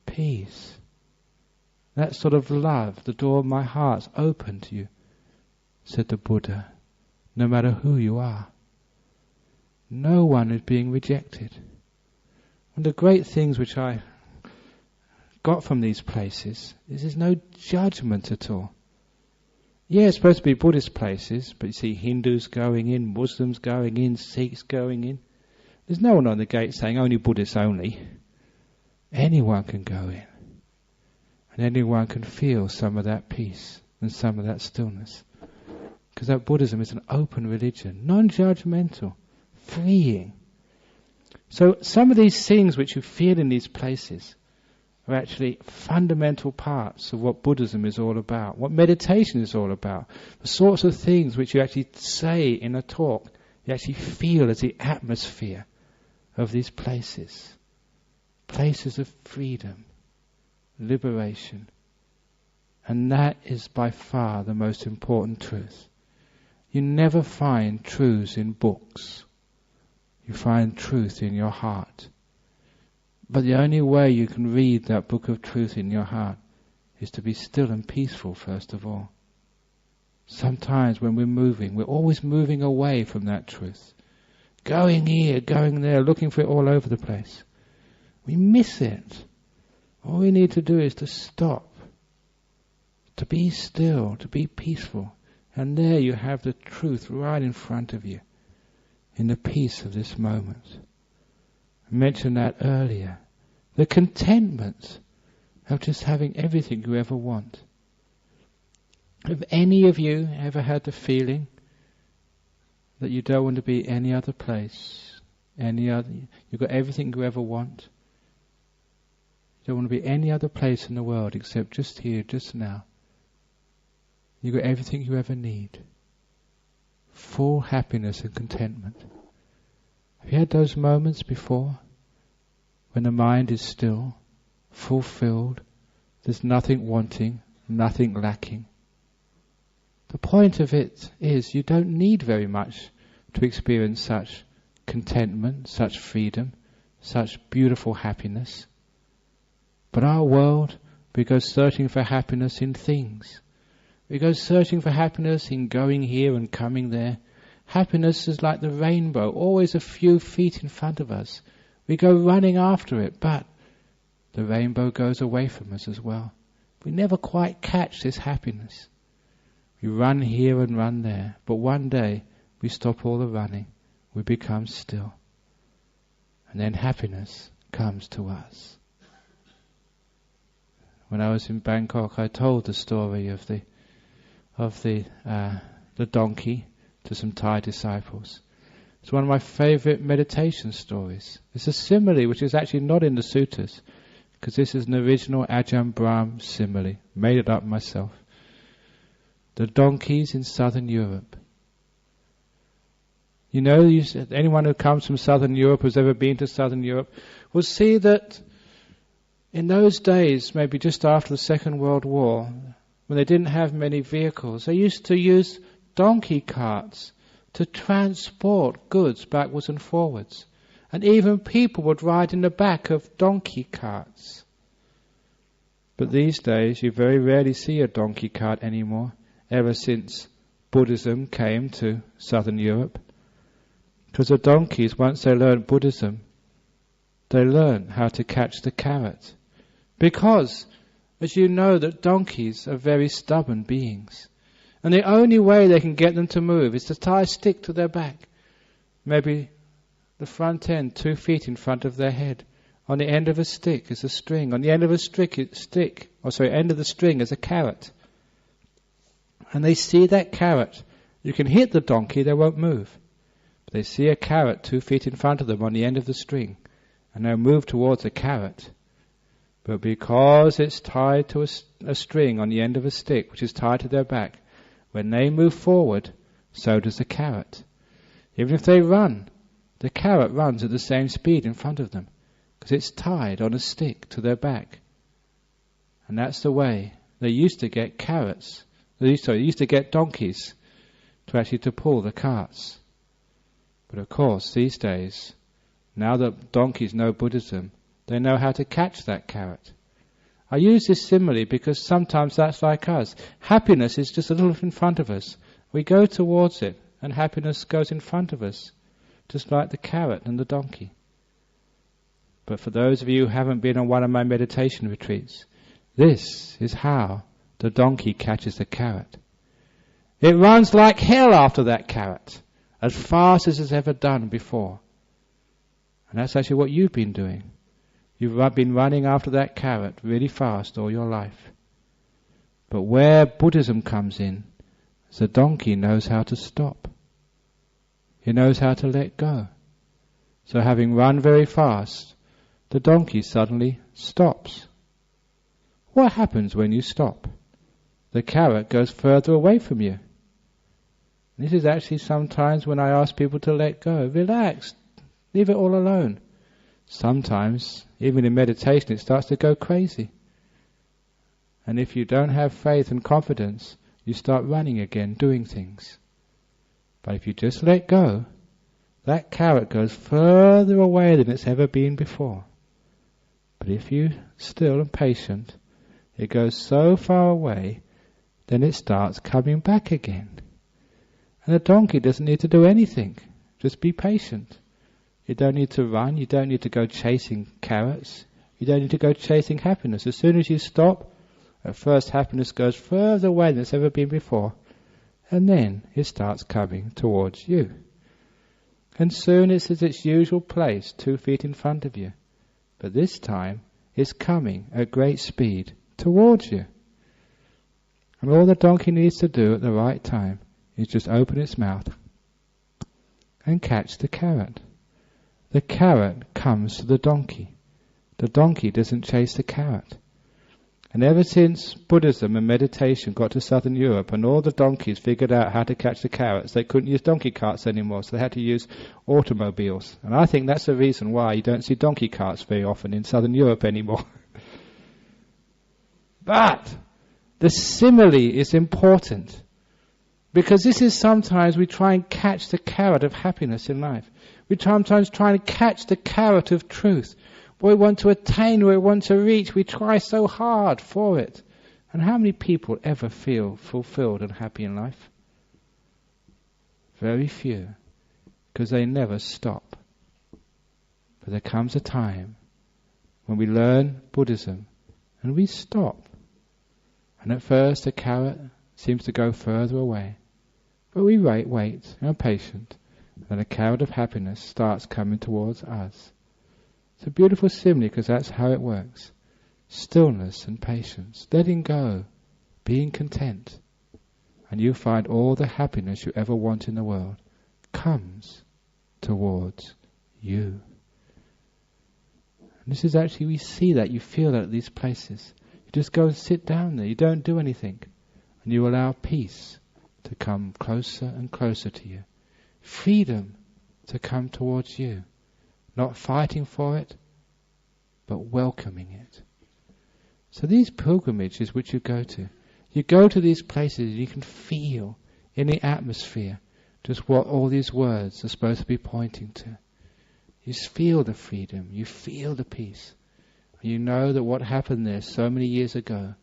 peace. That sort of love, the door of my heart's open to you, said the Buddha, no matter who you are. No one is being rejected. One of the great things which I got from these places is there's no judgment at all. Yeah, it's supposed to be Buddhist places, but you see Hindus going in, Muslims going in, Sikhs going in. There's no one on the gate saying only Buddhists only. Anyone can go in. And anyone can feel some of that peace and some of that stillness. Because that Buddhism is an open religion, non-judgmental, freeing. So some of these things which you feel in these places are actually fundamental parts of what Buddhism is all about, what meditation is all about. The sorts of things which you actually say in a talk, you actually feel as the atmosphere of these places. Places of freedom, liberation. And that is by far the most important truth. You never find truths in books. You find truth in your heart. But the only way you can read that book of truth in your heart is to be still and peaceful first of all. Sometimes when we're moving, we're always moving away from that truth. Going here, going there, looking for it all over the place. We miss it. All we need to do is to stop, to be still, to be peaceful. And there you have the truth right in front of you, in the peace of this moment. I mentioned that earlier. The contentment of just having everything you ever want. Have any of you ever had the feeling that you don't want to be any other place, you've got everything you ever want? You don't want to be any other place in the world except just here, just now. You've got everything you ever need. Full happiness and contentment. Have you had those moments before? When the mind is still, fulfilled, there's nothing wanting, nothing lacking. The point of it is you don't need very much to experience such contentment, such freedom, such beautiful happiness. But our world, we go searching for happiness in things. We go searching for happiness in going here and coming there. Happiness is like the rainbow, always a few feet in front of us. We go running after it, but the rainbow goes away from us as well. We never quite catch this happiness. We run here and run there, but one day we stop all the running. We become still. And then happiness comes to us. When I was in Bangkok, I told the story of the donkey to some Thai disciples. It's one of my favorite meditation stories. It's a simile which is actually not in the suttas, because this is an original Ajahn Brahm simile. Made it up myself. The donkeys in southern Europe. You know, anyone who comes from southern Europe, who's ever been to southern Europe, will see that In those days, maybe just after the Second World War, when they didn't have many vehicles, they used to use donkey carts to transport goods backwards and forwards. And even people would ride in the back of donkey carts. But these days, you very rarely see a donkey cart anymore, ever since Buddhism came to southern Europe. Because the donkeys, once they learned Buddhism, they learned how to catch the carrot. Because, as you know, that donkeys are very stubborn beings. And the only way they can get them to move is to tie a stick to their back. Maybe the front end 2 feet in front of their head. On the end of a stick is a string. On the end of a end of the string is a carrot. And they see that carrot. You can hit the donkey, they won't move. But they see a carrot 2 feet in front of them on the end of the string. And they'll move towards the carrot. But because it's tied to a string on the end of a stick, which is tied to their back, when they move forward, so does the carrot. Even if they run, the carrot runs at the same speed in front of them, because it's tied on a stick to their back. And that's the way they used to get carrots. They used to get donkeys to pull the carts. But of course, these days, now that donkeys know Buddhism, they know how to catch that carrot. I use this simile because sometimes that's like us. Happiness is just a little in front of us. We go towards it, and happiness goes in front of us, just like the carrot and the donkey. But for those of you who haven't been on one of my meditation retreats, this is how the donkey catches the carrot. It runs like hell after that carrot, as fast as it's ever done before. And that's actually what you've been doing. You've been running after that carrot really fast all your life. But where Buddhism comes in, is the donkey knows how to stop. He knows how to let go. So having run very fast, the donkey suddenly stops. What happens when you stop? The carrot goes further away from you. This is actually sometimes when I ask people to let go. Relax. Leave it all alone. Sometimes, even in meditation, it starts to go crazy. And if you don't have faith and confidence, you start running again, doing things. But if you just let go, that carrot goes further away than it's ever been before. But if you're still and patient, it goes so far away, then it starts coming back again. And the donkey doesn't need to do anything. Just be patient. You don't need to run. You don't need to go chasing carrots. You don't need to go chasing happiness. As soon as you stop, at first happiness goes further away than it's ever been before. And then it starts coming towards you. And soon it's at its usual place, 2 feet in front of you. But this time, it's coming at great speed towards you. And all the donkey needs to do at the right time is just open its mouth and catch the carrot. The carrot comes to the donkey. The donkey doesn't chase the carrot. And ever since Buddhism and meditation got to southern Europe and all the donkeys figured out how to catch the carrots, they couldn't use donkey carts anymore, so they had to use automobiles. And I think that's the reason why you don't see donkey carts very often in southern Europe anymore. But the simile is important, because this is sometimes we try and catch the carrot of happiness in life. We sometimes try and catch the carrot of truth. What we want to attain, what we want to reach, we try so hard for it. And how many people ever feel fulfilled and happy in life? Very few, because they never stop. But there comes a time when we learn Buddhism and we stop. And at first the carrot seems to go further away. But we wait, and are patient. And the carrot of happiness starts coming towards us. It's a beautiful simile because that's how it works. Stillness and patience, letting go, being content. And you find all the happiness you ever want in the world comes towards you. And this is actually, we see that, you feel that at these places. You just go and sit down there, you don't do anything. And you allow peace to come closer and closer to you. Freedom to come towards you. Not fighting for it, but welcoming it. So these pilgrimages which you go to these places, you can feel in the atmosphere just what all these words are supposed to be pointing to. You feel the freedom, you feel the peace. You know that what happened there so many years ago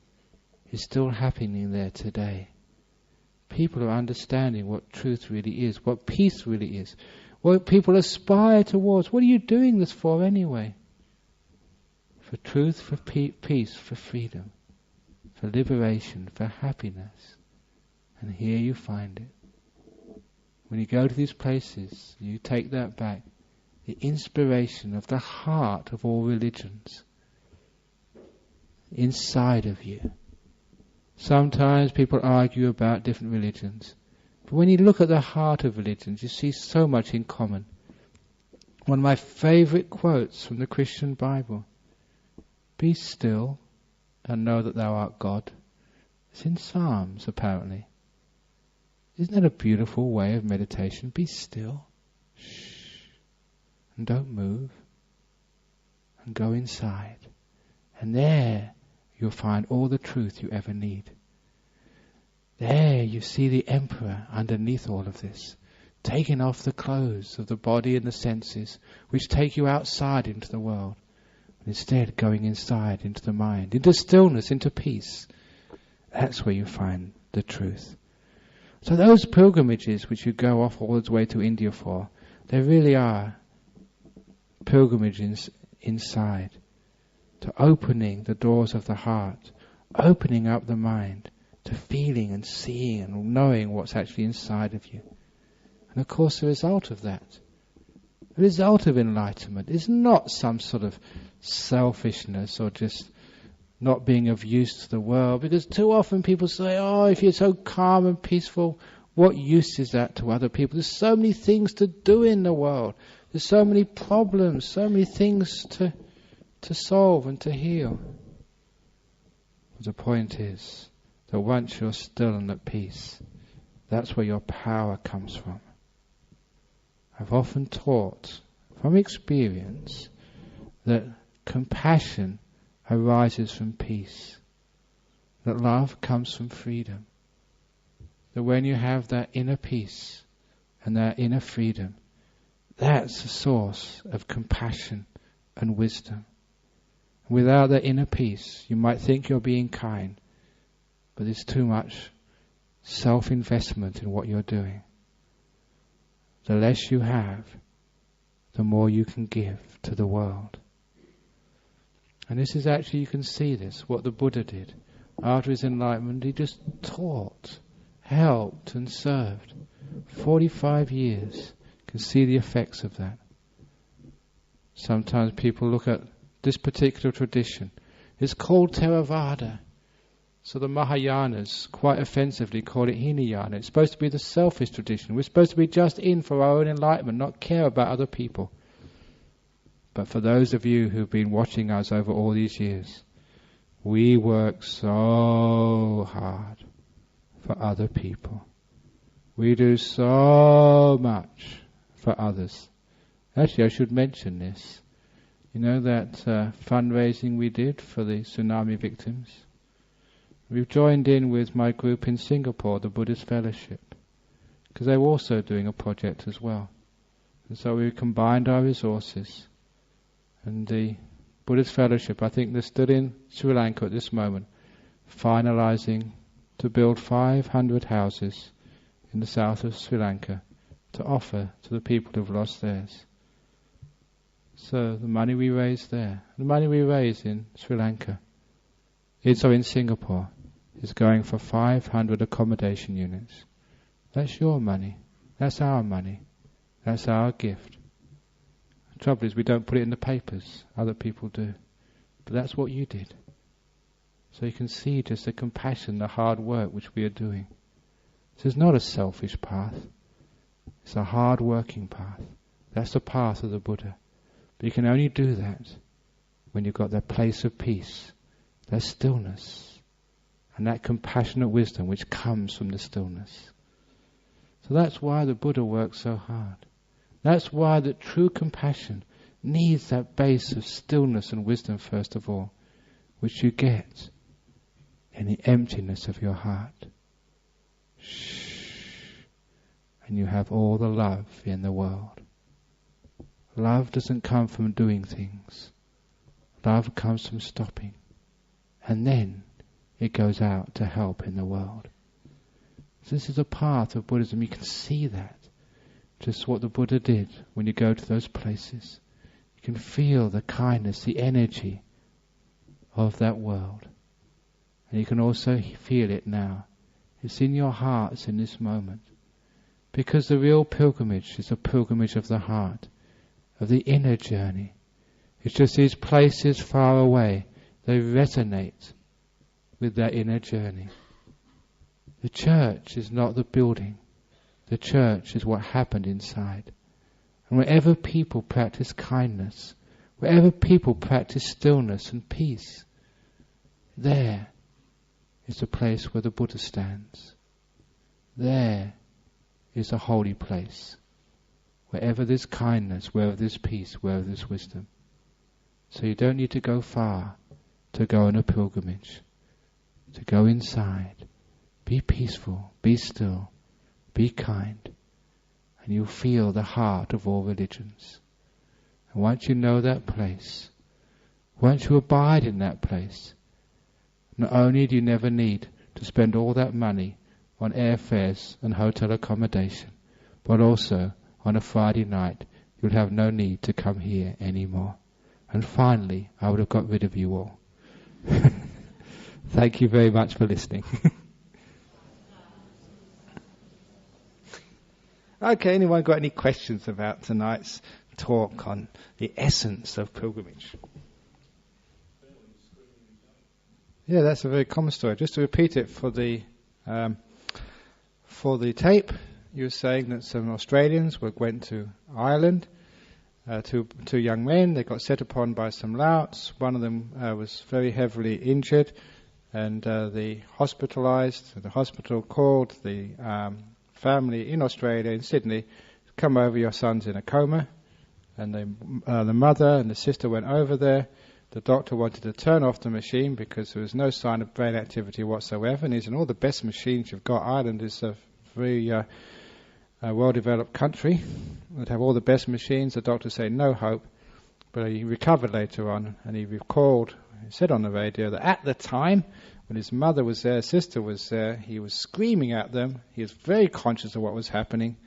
is still happening there today. People are understanding what truth really is, what peace really is, what people aspire towards. What are you doing this for anyway? For truth, for peace, for freedom, for liberation, for happiness. And here you find it. When you go to these places, you take that back. The inspiration of the heart of all religions inside of you. Sometimes people argue about different religions, but when you look at the heart of religions, you see so much in common. One of my favorite quotes from the Christian Bible: "Be still and know that thou art God." It's in Psalms, apparently. Isn't that a beautiful way of meditation? Be still, shh, and don't move, and go inside. And there you'll find all the truth you ever need. There you see the emperor underneath all of this, taking off the clothes of the body and the senses, which take you outside into the world. Instead, going inside into the mind, into stillness, into peace. That's where you find the truth. So those pilgrimages which you go off all the way to India for, they really are pilgrimages inside, to opening the doors of the heart, opening up the mind, to feeling and seeing and knowing what's actually inside of you. And of course the result of that, the result of enlightenment, is not some sort of selfishness or just not being of use to the world, because too often people say, oh, if you're so calm and peaceful, what use is that to other people? There's so many things to do in the world. There's so many problems, so many things to solve and to heal. The point is that once you're still and at peace, that's where your power comes from. I've often taught from experience that compassion arises from peace, that love comes from freedom, that when you have that inner peace and that inner freedom, that's the source of compassion and wisdom. Without that inner peace, you might think you're being kind, but there's too much self-investment in what you're doing. The less you have, the more you can give to the world. And this is actually, you can see this, what the Buddha did. After his enlightenment, he just taught, helped and served. 45 years. You can see the effects of that. Sometimes people look at this particular tradition. It's called Theravada. So the Mahayanas quite offensively call it Hinayana. It's supposed to be the selfish tradition. We're supposed to be just in for our own enlightenment, not care about other people. But for those of you who've been watching us over all these years, we work so hard for other people. We do so much for others. Actually, I should mention this. You know that fundraising we did for the tsunami victims? We've joined in with my group in Singapore, the Buddhist Fellowship, because they were also doing a project as well. And so we combined our resources. And the Buddhist Fellowship, I think they're still in Sri Lanka at this moment, finalizing to build 500 houses in the south of Sri Lanka to offer to the people who've lost theirs. So the money we raise there, the money we raise in Sri Lanka, in Singapore, is going for 500 accommodation units. That's your money. That's our money. That's our gift. The trouble is we don't put it in the papers. Other people do. But that's what you did. So you can see just the compassion, the hard work which we are doing. This is not a selfish path. It's a hard working path. That's the path of the Buddha. But you can only do that when you've got that place of peace, that stillness, and that compassionate wisdom which comes from the stillness. So that's why the Buddha worked so hard. That's why the true compassion needs that base of stillness and wisdom first of all, which you get in the emptiness of your heart. And you have all the love in the world. Love doesn't come from doing things. Love comes from stopping. And then it goes out to help in the world. So this is a part of Buddhism. You can see that. Just what the Buddha did when you go to those places. You can feel the kindness, the energy of that world. And you can also feel it now. It's in your hearts in this moment. Because the real pilgrimage is a pilgrimage of the heart, of the inner journey. It's just these places far away, they resonate with that inner journey. The church is not the building. The church is what happened inside. And wherever people practice kindness, wherever people practice stillness and peace, there is the place where the Buddha stands. There is a holy place. Wherever there's kindness, wherever there's peace, wherever there's wisdom. So you don't need to go far to go on a pilgrimage. To go inside, be peaceful, be still, be kind, and you'll feel the heart of all religions. And once you know that place, once you abide in that place, not only do you never need to spend all that money on airfares and hotel accommodation, but also on a Friday night you'll have no need to come here anymore. And finally, I would have got rid of you all. Thank you very much for listening. Okay, anyone got any questions about tonight's talk on the essence of pilgrimage? Yeah, that's a very common story. Just to repeat it for the tape, you were saying that some Australians went to Ireland, two young men. They got set upon by some louts. One of them was very heavily injured, and they hospitalised. The hospital called the family in Australia, in Sydney, come over, your son's in a coma. And the mother and the sister went over there. The doctor wanted to turn off the machine because there was no sign of brain activity whatsoever. And he said, all the best machines you've got. Ireland is a very well-developed country. They'd have all the best machines. The doctor said no hope. But he recovered later on, and he recalled, he said on the radio that at the time, when his mother was there, sister was there, he was screaming at them. He was very conscious of what was happening,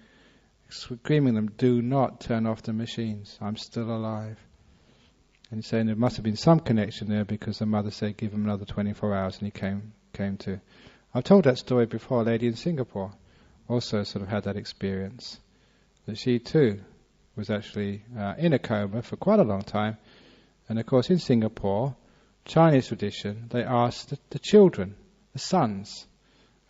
screaming at them, do not turn off the machines. I'm still alive. And he's saying there must have been some connection there because the mother said give him another 24 hours, and he came to. I've told that story before. A lady in Singapore also sort of had that experience. That she too was actually in a coma for quite a long time. And of course in Singapore, Chinese tradition, they asked the children, the sons.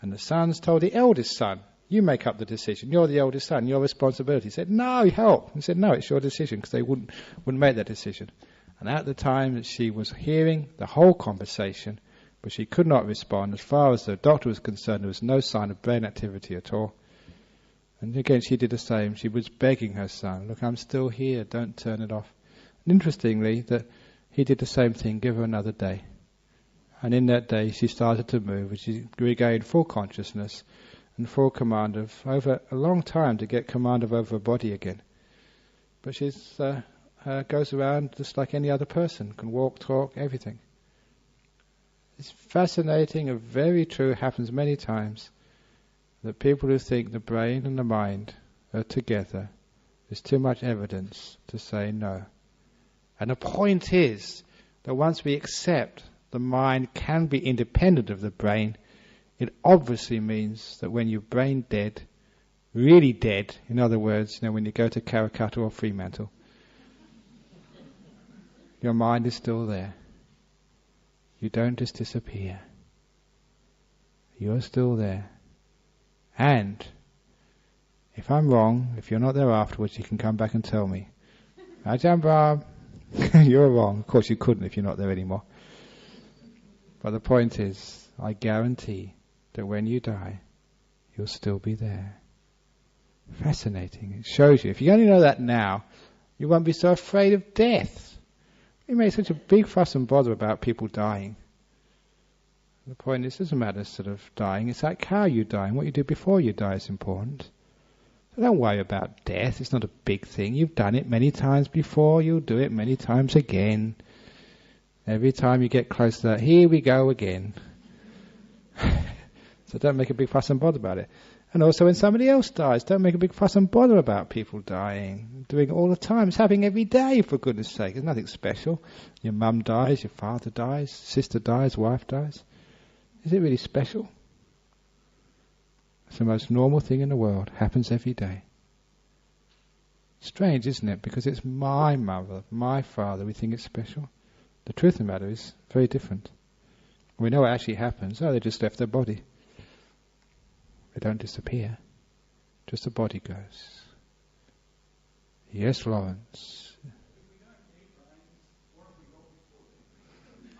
And the sons told the eldest son, you make up the decision. You're the eldest son. Your responsibility. He said, no, help. He said, no, it's your decision, because they wouldn't make that decision. And at the time, she was hearing the whole conversation, but she could not respond. As far as the doctor was concerned, there was no sign of brain activity at all. And again, she did the same. She was begging her son, look, I'm still here. Don't turn it off. And interestingly, that he did the same thing, give her another day. And in that day, she started to move, and she regained full consciousness and full command of, over a long time, to get command of over her body again. But she goes around just like any other person, can walk, talk, everything. It's fascinating and very true, happens many times, that people who think the brain and the mind are together, there's too much evidence to say no. And the point is that once we accept the mind can be independent of the brain, it obviously means that when you're brain dead, really dead, in other words, when you go to Karakato or Fremantle, your mind is still there. You don't just disappear. You're still there. And if I'm wrong, if you're not there afterwards, you can come back and tell me, Ajahn Brahm, you're wrong. Of course you couldn't if you're not there anymore. But the point is, I guarantee that when you die, you'll still be there. Fascinating. It shows you. If you only know that now, you won't be so afraid of death. We make such a big fuss and bother about people dying. The point is, it doesn't matter sort of dying. It's like how you die and what you do before you die is important. So don't worry about death. It's not a big thing. You've done it many times before. You'll do it many times again. Every time you get close to that, here we go again. So don't make a big fuss and bother about it. And also when somebody else dies, don't make a big fuss and bother about people dying. Doing it all the time. It's happening every day, for goodness sake. There's nothing special. Your mum dies, your father dies, sister dies, wife dies. Is it really special? It's the most normal thing in the world. Happens every day. Strange, isn't it? Because it's my mother, my father, we think it's special. The truth of the matter is very different. We know what actually happens. Oh, they just left their body. They don't disappear. Just the body goes. Yes, Lawrence.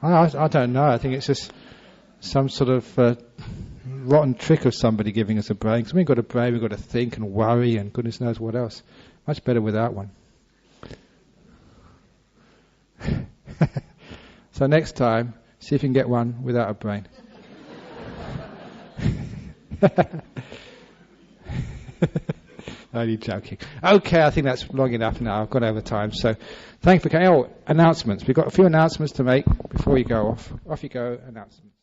I don't know. I think it's just some sort of rotten trick of somebody giving us a brain. Because we've got a brain, we've got to think and worry and goodness knows what else. Much better without one. So next time, see if you can get one without a brain. Only joking. Okay, I think that's long enough now. I've gone over time. So thank you for coming. Oh, announcements. We've got a few announcements to make before you go off. Off you go, announcements.